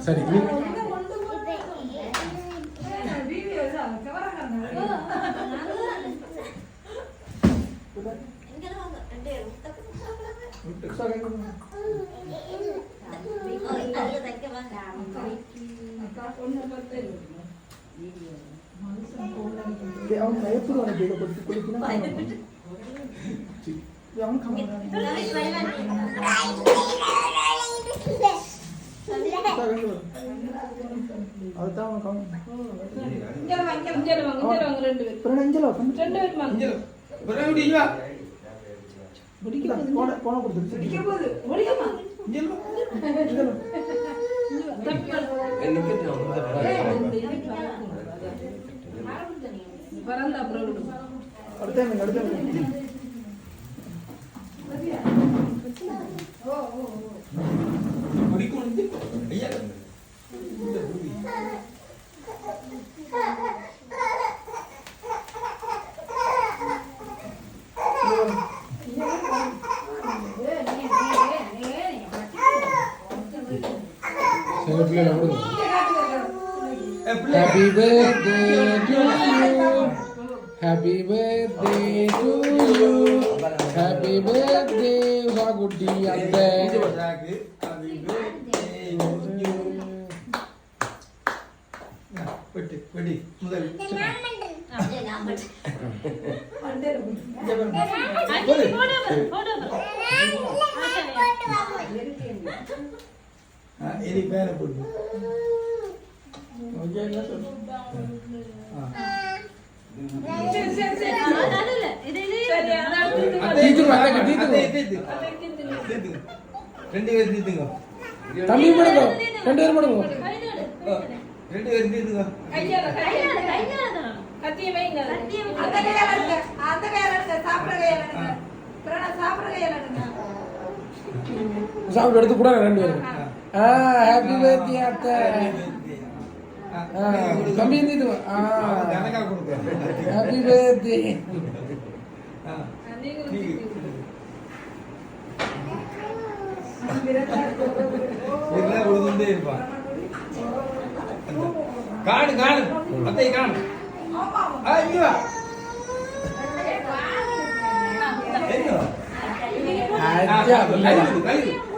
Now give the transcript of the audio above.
சரி அவன் பயப்படுவான Happy birthday to you. Happy birthday to you. Happy birthday Vagutti Ante. Happy birthday to you. Pedi முதல் ini பேன போடு okay என்ன சொல்லு ரெண்டு பேர் தீத்துங்க தம்பி போடுங்க ரெண்டு பேர் போடுங்க ரெண்டு பேர் தீத்துங்க கத்திய வைங்க அந்த கையால எடுங்க சாப்பிடுற கையால எடுங்க பிரணா சாப்பிடுற கையால எடுங்க சாப்பிடு எடுத்து கூட ரெண்டு பேரும் ஹேப்பி பர்த்டே அத்தை தம்பி இது ஹேப்பி பர்த்டே காணு காணு அத்தை காணு ஐயோ ஐயா